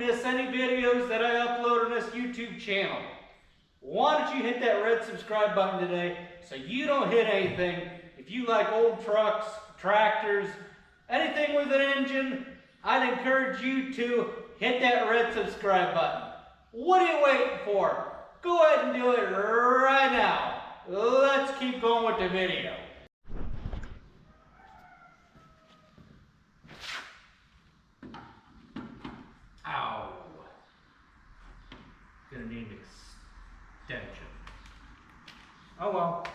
miss any videos that I upload on this YouTube channel, why don't you hit that red subscribe button today so you don't hit anything. If you like old trucks, tractors, anything with an engine, I'd encourage you to hit that red subscribe button. What are you waiting for? Go ahead and do it right now. Let's keep going with the video. Ow. Gonna need an extension. Oh well.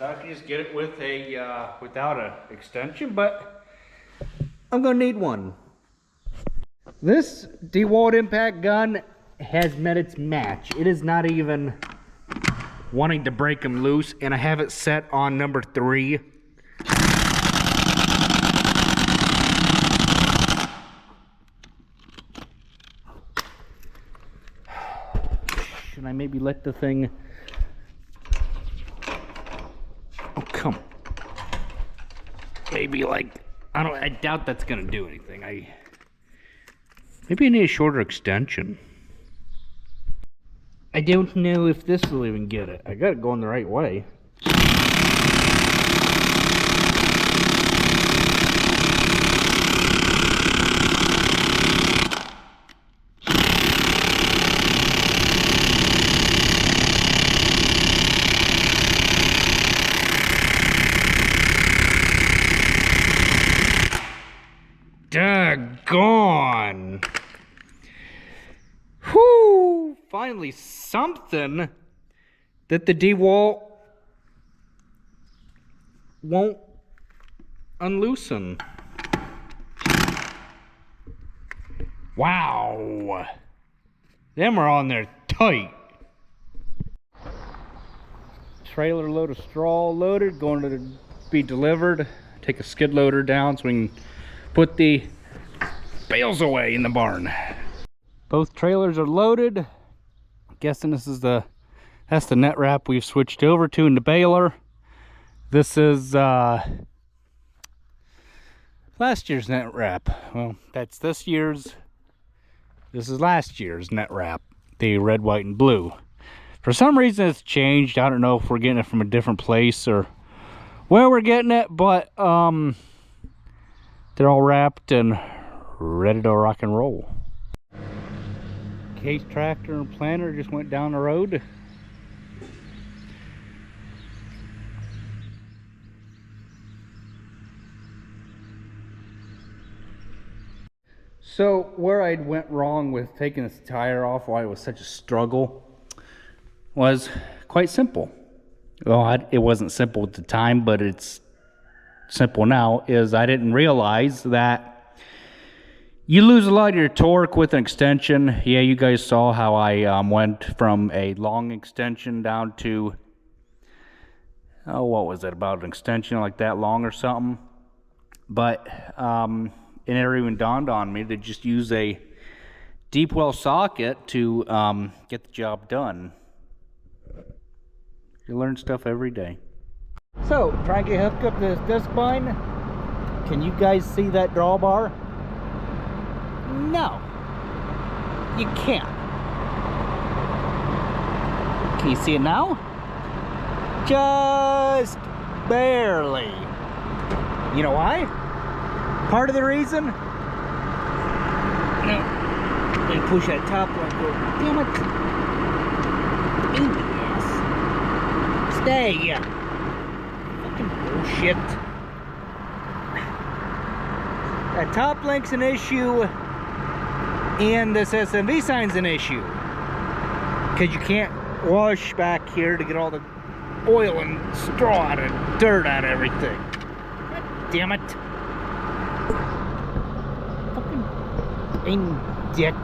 I can just get it with a without an extension, but I'm gonna need one. This DeWalt impact gun has met its match. It is not even wanting to break them loose, and I have it set on number 3. Should I maybe let the thing... Oh, come on. Maybe like... I doubt that's gonna do anything. Maybe I need a shorter extension. I don't know if this will even get it. I got it going the right way. Daggone! Whew! Finally something that the DeWalt won't unloosen. Wow! Them are on there tight. Trailer load of straw loaded, going to be delivered. Take a skid loader down so we can put the bales away in the barn. Both trailers are loaded. Guessing this is that's the net wrap we've switched over to in the baler. This is last year's net wrap. Well, that's this year's. This is last year's net wrap, the red, white, and blue. For some reason it's changed. I don't know if we're getting it from a different place or where we're getting it, but they're all wrapped and ready to rock and roll. Case tractor and planter just went down the road. So where I went wrong with taking this tire off, why it was such a struggle, was quite simple. Well, it wasn't simple at the time, but it's simple now. Is I didn't realize that you lose a lot of your torque with an extension. Yeah, you guys saw how I went from a long extension down to, oh, what was it, about an extension like that long or something. But it never even dawned on me to just use a deep well socket to get the job done. You learn stuff every day. So, try and get hooked up to this disc bind. Can you guys see that drawbar? No, you can't. Can you see it now? Just barely. You know why? Part of the reason? No. Then push that top one. Go. Damn it. Yes. Stay. Fucking bullshit. That top link's an issue. And this SMV sign's an issue. Because you can't wash back here to get all the oil and straw out and dirt out of everything. God damn it. Fucking dick.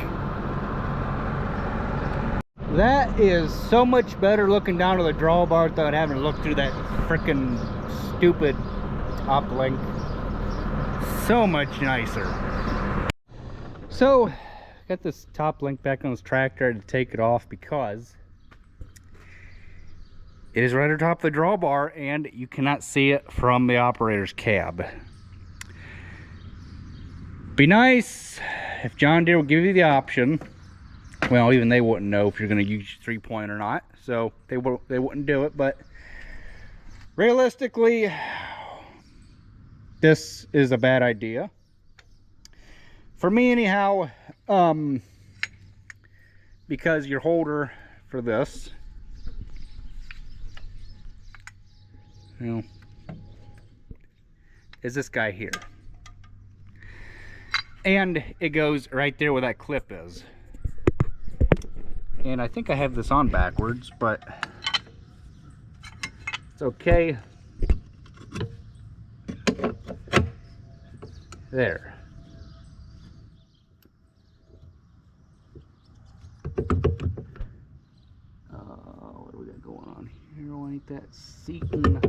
That is so much better looking down to the drawbar without having to look through that freaking stupid top link. So much nicer. So, got this top link back on this tractor. I had to take it off because it is right on top of the drawbar and you cannot see it from the operator's cab. Be nice if John Deere will give you the option, well, even they wouldn't know if you're going to use 3-point or not, so they wouldn't do it. But realistically, this is a bad idea for me anyhow, because your holder for this, you know, is this guy here, and it goes right there where that clip is. And I think I have this on backwards, but it's okay. There. What do we got going on here? I need that seating.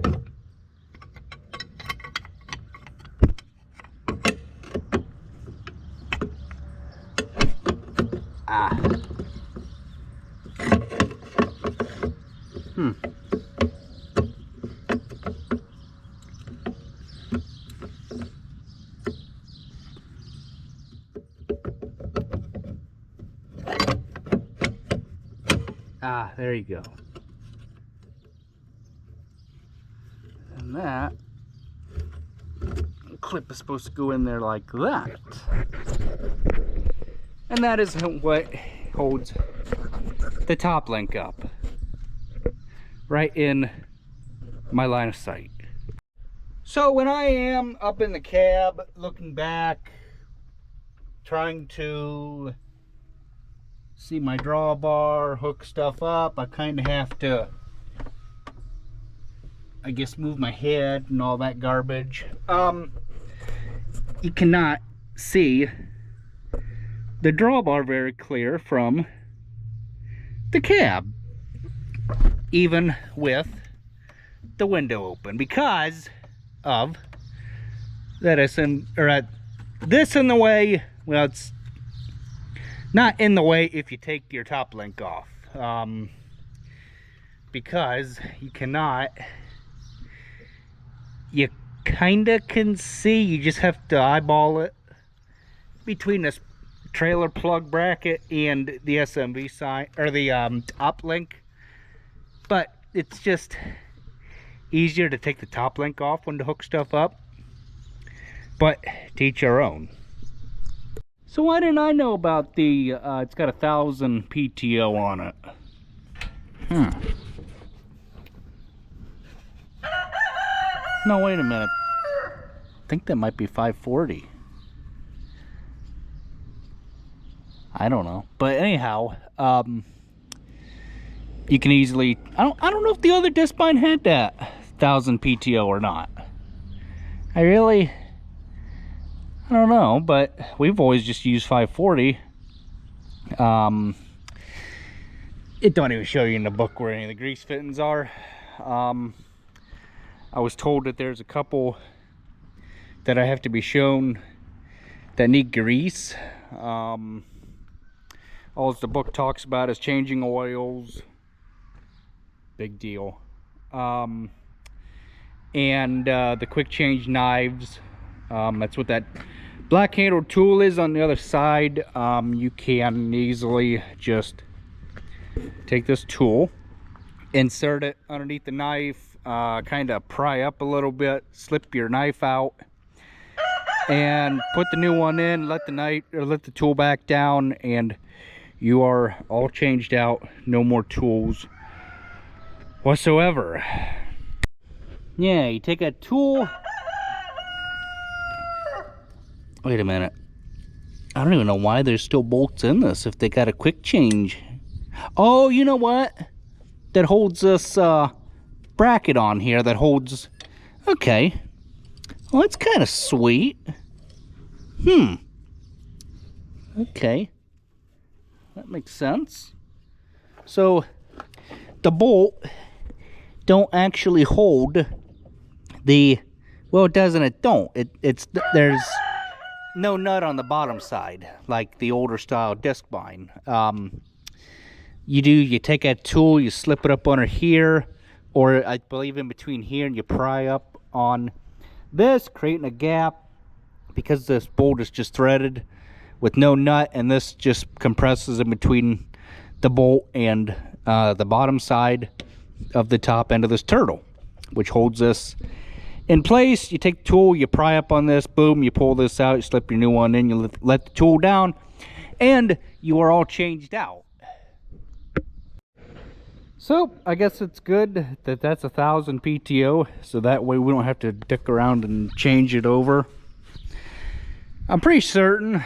There you go. And that clip is supposed to go in there like that. And that is what holds the top link up, right in my line of sight. So when I am up in the cab looking back, trying to see my drawbar, hook stuff up, I kind of have to, I guess, move my head and all that garbage. You cannot see the drawbar very clear from the cab, even with the window open, because of that this in the way. Well, it's not in the way if you take your top link off, because you cannot, you kinda can see, you just have to eyeball it between this trailer plug bracket and the SMV side, or the top link. But it's just easier to take the top link off when to hook stuff up, but to each our own. So why didn't I know about the, it's got 1,000 PTO on it? No, wait a minute. I think that might be 540. I don't know. But anyhow, you can easily, I don't know if the other disc bind had that 1,000 PTO or not. I don't know, but we've always just used 540. It don't even show you in the book where any of the grease fittings are. I was told that there's a couple that I have to be shown that need grease. All the book talks about is changing oils. Big deal. And the quick change knives. That's what that black handled tool is on the other side. You can easily just take this tool, insert it underneath the knife, kind of pry up a little bit, slip your knife out, and put the new one in, let the tool back down, and you are all changed out. No more tools whatsoever. Yeah, you take a tool. Wait a minute. I don't even know why there's still bolts in this if they got a quick change. Oh, you know what? That holds this bracket on here that holds. Okay. Well, that's kind of sweet. Okay. That makes sense. So the bolt don't actually hold the, well, it does and it don't. There's no nut on the bottom side like the older style disc bind. You take that tool, you slip it up under here, or I believe in between here, and you pry up on this, creating a gap, because this bolt is just threaded with no nut, and this just compresses in between the bolt and the bottom side of the top end of this turtle, which holds this in place. You take the tool, you pry up on this, boom, you pull this out, you slip your new one in, you let the tool down, and you are all changed out. So I guess it's good that that's 1,000 PTO, so that way we don't have to dick around and change it over. I'm pretty certain,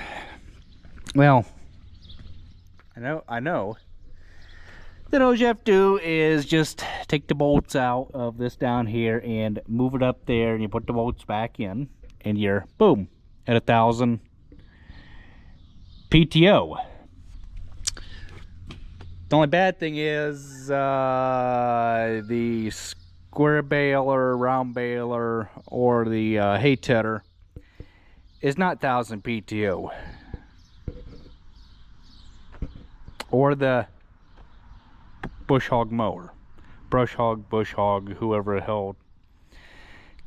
well, I know that all you have to do is just take the bolts out of this down here and move it up there, and you put the bolts back in, and you're, boom, at 1,000 PTO. The only bad thing is the square baler, round baler, or the hay tedder is not 1,000 PTO. Or the bush hog mower. Brush hog, bush hog, whoever the hell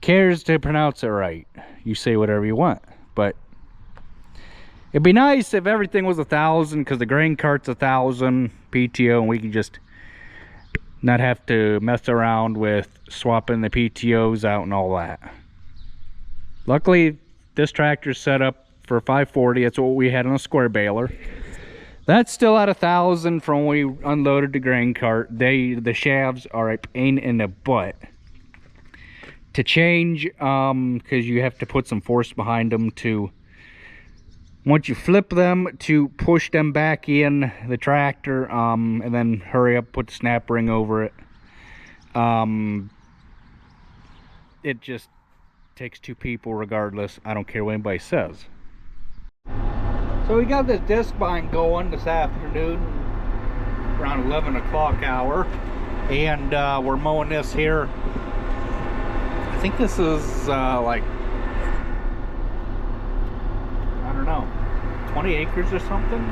cares to pronounce it right. You say whatever you want. But it'd be nice if everything was 1,000, because the grain cart's 1,000 PTO, and we could just not have to mess around with swapping the PTOs out and all that. Luckily, this tractor's set up for 540. That's what we had on a square baler. That's still at 1,000 from when we unloaded the grain cart. The shafts are a pain in the butt to change, because you have to put some force behind them to, once you flip them, to push them back in the tractor, and then hurry up, put the snap ring over it. It just takes two people regardless. I don't care what anybody says. So we got this disc bind going this afternoon around 11 o'clock hour, and we're mowing this here. I think this is like, I don't know, 20 acres or something?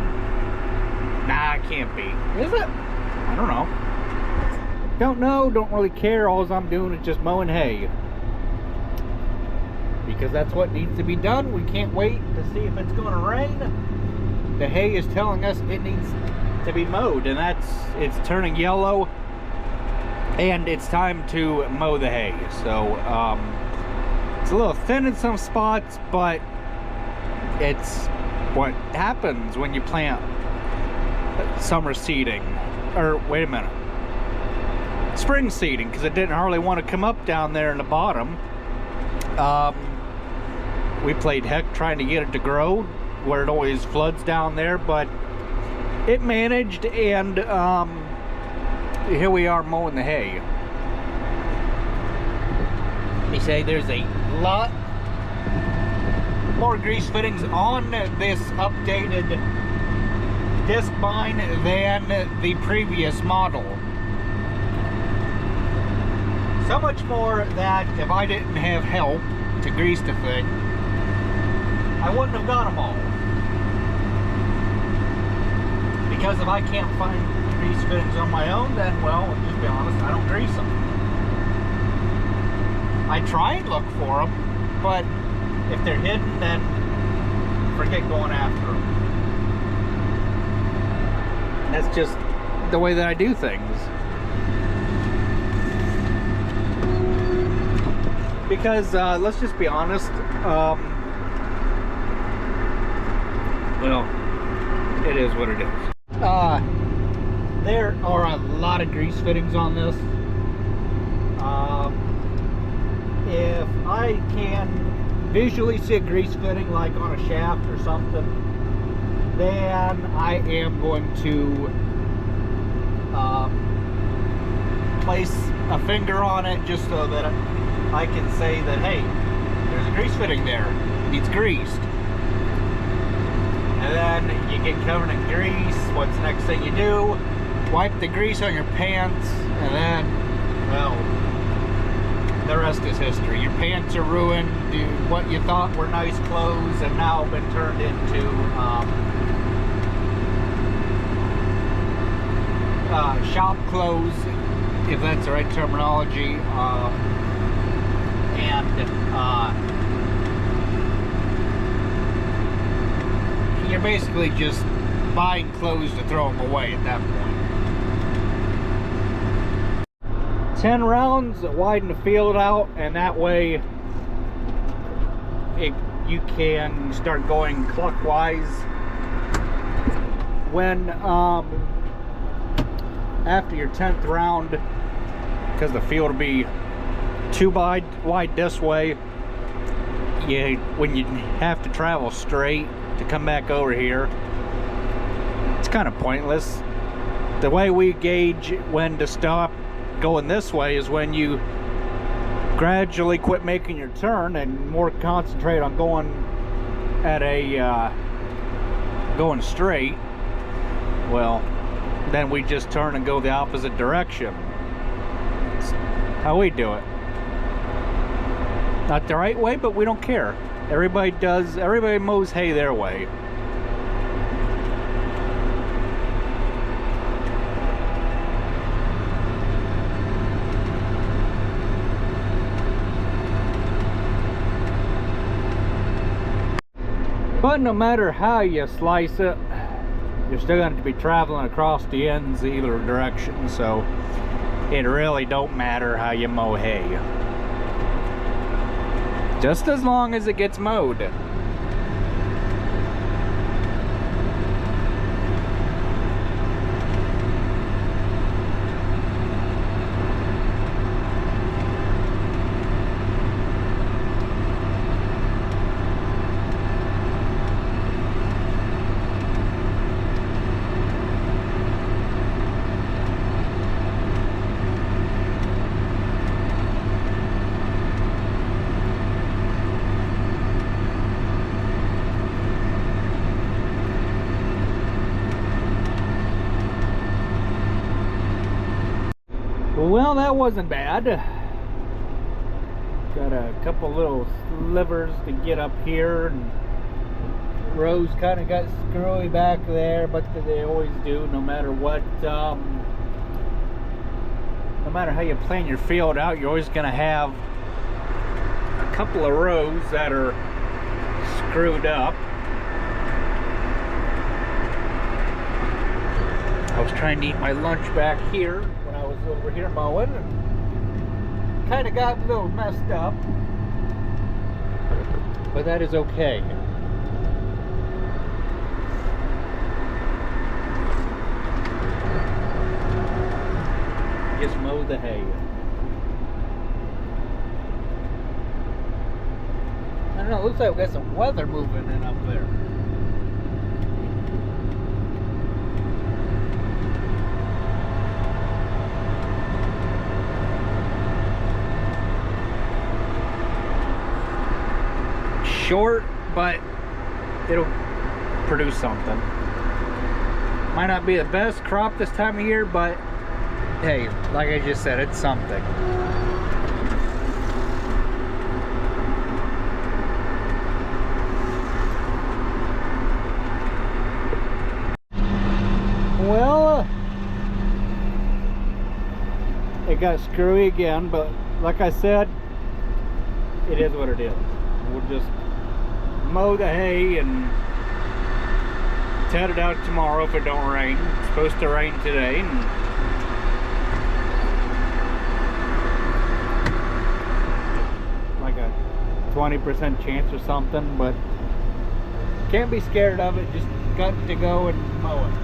Nah, it can't be. Is it? I don't know. Don't know, don't really care. All I'm doing is just mowing hay, because that's what needs to be done. We can't wait to see if it's going to rain. The hay is telling us it needs to be mowed, and it's turning yellow, and it's time to mow the hay. So it's a little thin in some spots, but it's what happens when you plant summer seeding, or wait a minute, spring seeding, because it didn't hardly want to come up down there in the bottom. We played heck trying to get it to grow where it always floods down there, but it managed, and here we are mowing the hay. They say there's a lot more grease fittings on this updated disc bind than the previous model. So much more that if I didn't have help to grease the thing, I wouldn't have got them all. Because if I can't find grease fittings on my own, then, well, just be honest, I don't grease them. I try and look for them, but if they're hidden, then forget going after them. That's just the way that I do things. Because let's just be honest, well, it is what it is. There are a lot of grease fittings on this. If I can visually see a grease fitting like on a shaft or something, then I am going to place a finger on it just so that I can say that, hey, there's a grease fitting there, it needs greased. And then you get covered in grease. What's the next thing you do? Wipe the grease on your pants, and then, well, the rest is history. Your pants are ruined. Dude, what you thought were nice clothes have now been turned into shop clothes, if that's the right terminology. you're basically just buying clothes to throw them away at that point. 10 rounds, widen the field out, and that way you can start going clockwise. When after your 10th round, because the field will be too wide this way, when you have to travel straight to come back over here, it's kind of pointless. The way we gauge when to stop going this way is when you gradually quit making your turn and more concentrate on going at a going straight. Well, then we just turn and go the opposite direction. That's how we do it. Not the right way, but we don't care. Everybody mows hay their way. But no matter how you slice it, you're still going to be traveling across the ends either direction, so it really don't matter how you mow hay. Just as long as it gets mowed. Well, that wasn't bad. Got a couple little slivers to get up here, and rows kind of got screwy back there, but they always do, no matter what. No matter how you plan your field out, you're always going to have a couple of rows that are screwed up. I was trying to eat my lunch back here when I was over here mowing, and kind of got a little messed up, but that is okay. Just mow the hay. I don't know, it looks like we got some weather moving in up there. Short, but it'll produce something. Might not be the best crop this time of year, but hey, like I just said, it's something. Well, it got screwy again, but like I said, it is what it is. We'll just mow the hay and tat it out tomorrow if it don't rain. It's supposed to rain today, and like a 20% chance or something, but can't be scared of it. Just got to go and mow it.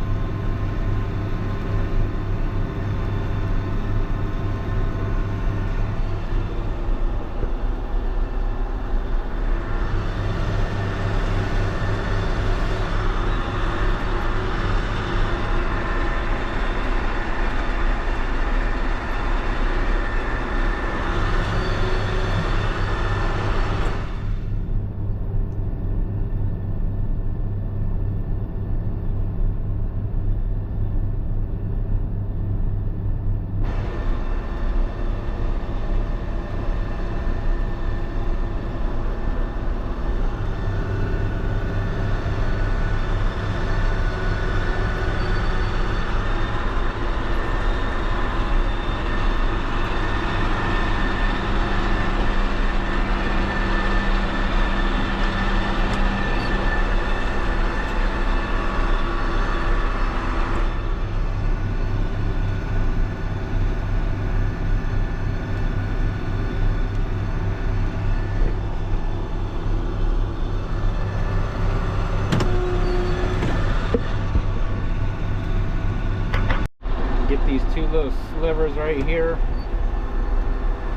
delivers right here,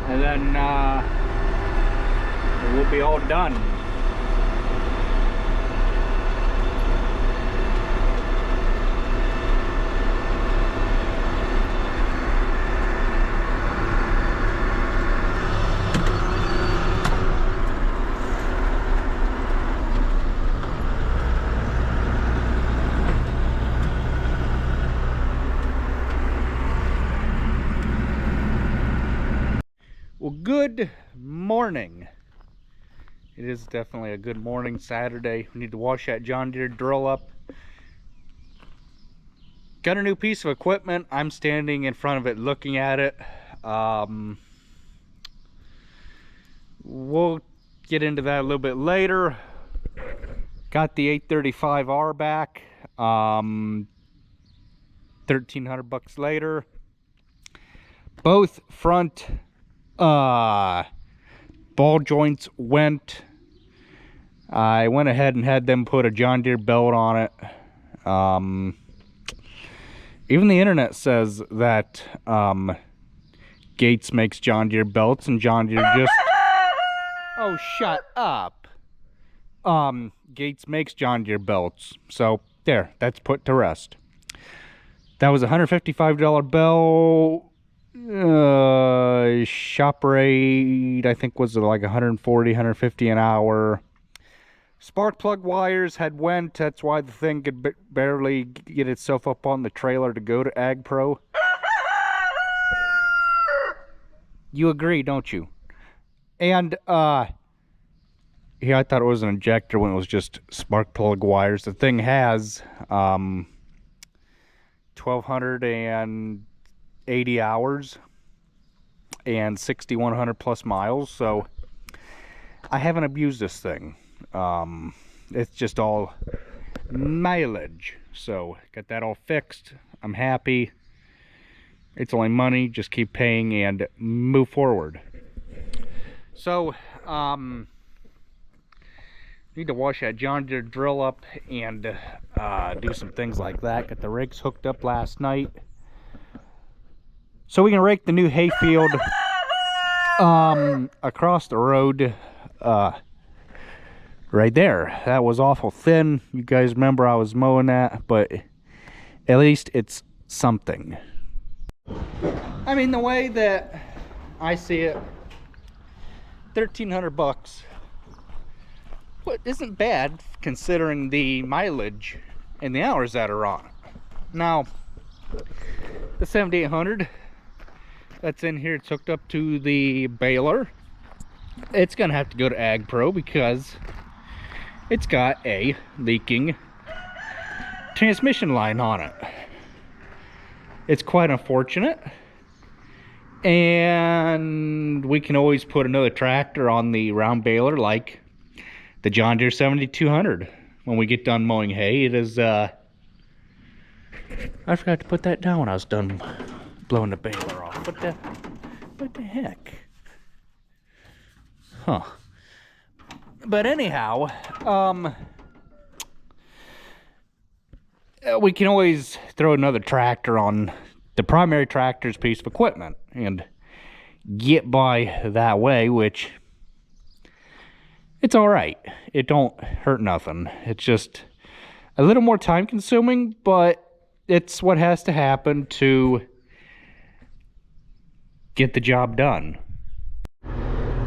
and then we'll be all done. Well, good morning. It is definitely a good morning, Saturday. We need to wash that John Deere drill up. Got a new piece of equipment. I'm standing in front of it looking at it. We'll get into that a little bit later. Got the 835R back. $1,300 later. Both front ball joints went. I went ahead and had them put a John Deere belt on it. Even the internet says that Gates makes John Deere belts, and John Deere just oh, shut up. Gates makes John Deere belts, so there, that's put to rest. That was a $155 belt. Shop rate I think was like 140, 150 an hour. Spark plug wires had went. That's why the thing could barely get itself up on the trailer to go to Ag Pro. You agree, don't you? And yeah, I thought it was an injector when it was just spark plug wires. The thing has 1,280 hours and 6,100 plus miles, so I haven't abused this thing. It's just all mileage, so got that all fixed. I'm happy. It's only money, just keep paying and move forward. So need to wash that John Deere drill up and do some things like that. Got the rakes hooked up last night, so we can rake the new hayfield across the road right there. That was awful thin. You guys remember I was mowing that, but at least it's something. I mean, the way that I see it, $1,300, what isn't bad considering the mileage and the hours that are on it. Now, the 7800 that's in here, it's hooked up to the baler. It's gonna have to go to Ag Pro because it's got a leaking transmission line on it. It's quite unfortunate, and we can always put another tractor on the round baler like the John Deere 7200 when we get done mowing hay. It is I forgot to put that down when I was done blowing the baler off. What the heck? Huh. But anyhow, we can always throw another tractor on the primary tractor's piece of equipment and get by that way, which it's all right. It don't hurt nothing. It's just a little more time consuming, but it's what has to happen to get the job done.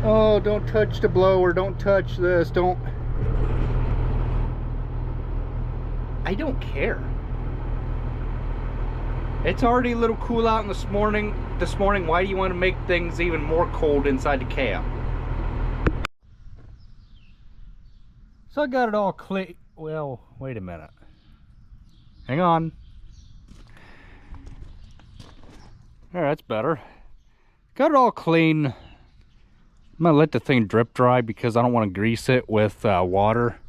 Oh, don't touch the blower. Don't touch this. Don't. I don't care. It's already a little cool out this morning. Why do you want to make things even more cold inside the cab? So I got it all clean. Well, wait a minute. Hang on. There, that's better. Got it all clean. I'm gonna let the thing drip dry because I don't want to grease it with water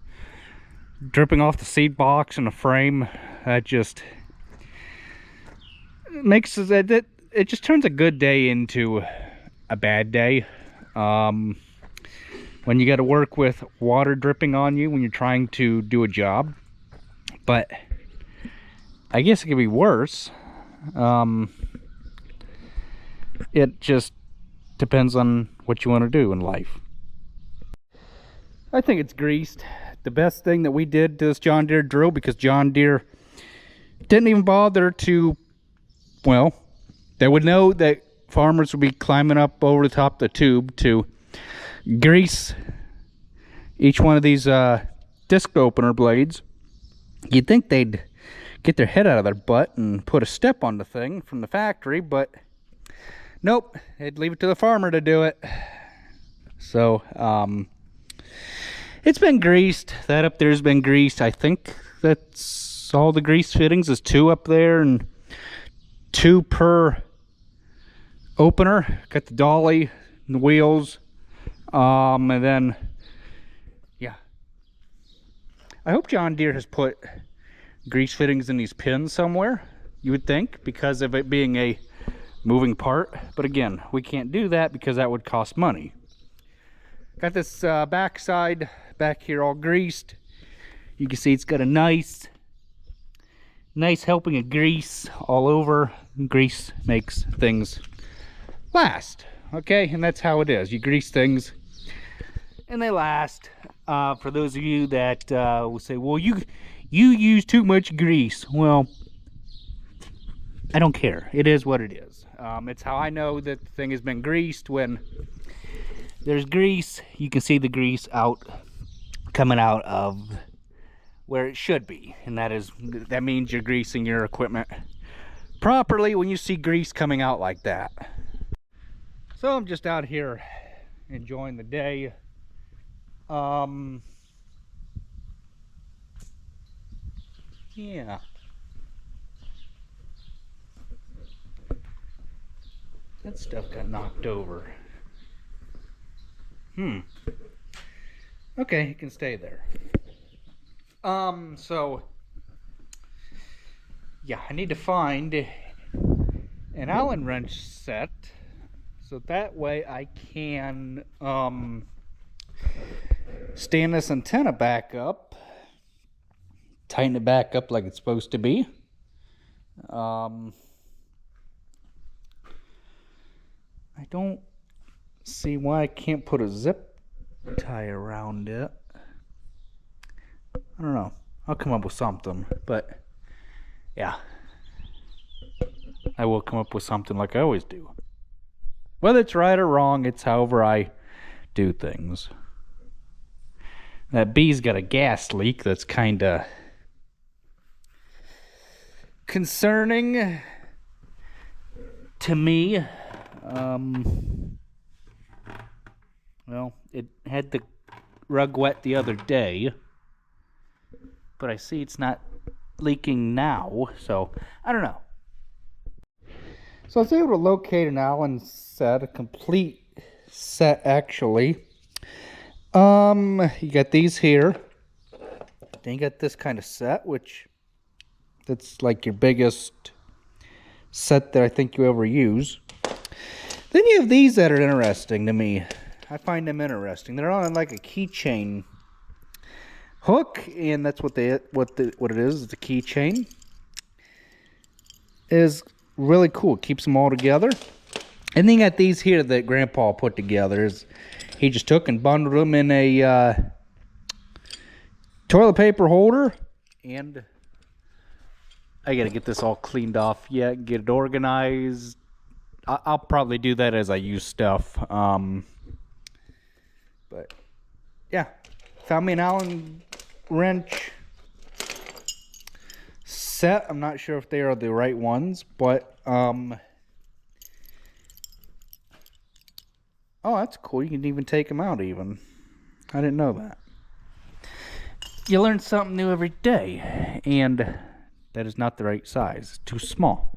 dripping off the seat box and the frame. That just makes it just turns a good day into a bad day. When you got to work with water dripping on you when you're trying to do a job. But I guess it could be worse. It just depends on what you want to do in life. I think it's greased. The best thing that we did to this John Deere drill, because John Deere didn't even bother to, well, they would know that farmers would be climbing up over the top of the tube to grease each one of these disc opener blades. You'd think they'd get their head out of their butt and put a step on the thing from the factory, but nope, they'd leave it to the farmer to do it. So it's been greased. That up there's been greased. I think that's all the grease fittings is 2 up there and 2 per opener. Got the dolly and the wheels, and then yeah, I hope John Deere has put grease fittings in these pins somewhere, you would think, because of it being a moving part. But again, we can't do that because that would cost money. Got this back side back here all greased. You can see it's got a nice helping of grease all over. Grease makes things last, okay? And that's how it is. You grease things and they last. For those of you that will say, well, you use too much grease. Well, I don't care. It is what it is. It's how I know that the thing has been greased. When there's grease, you can see the grease coming out of where it should be, and that means you're greasing your equipment properly when you see grease coming out like that. So I'm just out here enjoying the day. Yeah. That stuff got knocked over. Okay, it can stay there. So yeah, I need to find an Allen wrench set, so that way I can stand this antenna back up, tighten it back up like it's supposed to be. I don't see why I can't put a zip tie around it. I don't know. I'll come up with something, but yeah, I will come up with something like I always do. Whether it's right or wrong, it's however I do things. That bee's got a gas leak that's kind of concerning to me. Well, it had the rug wet the other day, but I see it's not leaking now, so I don't know. So I was able to locate an Allen set, a complete set actually. You got these here. Then you got this kind of set, which that's like your biggest set that I think you ever use. Then you have these that are interesting to me. I find them interesting. They're on like a keychain hook, and that's what it is. It's a keychain. Is really cool. It keeps them all together. And then you got these here that Grandpa put together. He just took and bundled them in a toilet paper holder, and I gotta get this all cleaned off yet, get it organized. I'll probably do that as I use stuff. But yeah, found me an Allen wrench set. I'm not sure if they are the right ones, but oh, that's cool. You can even take them out even. I didn't know that. You learn something new every day, and that is not the right size. It's too small.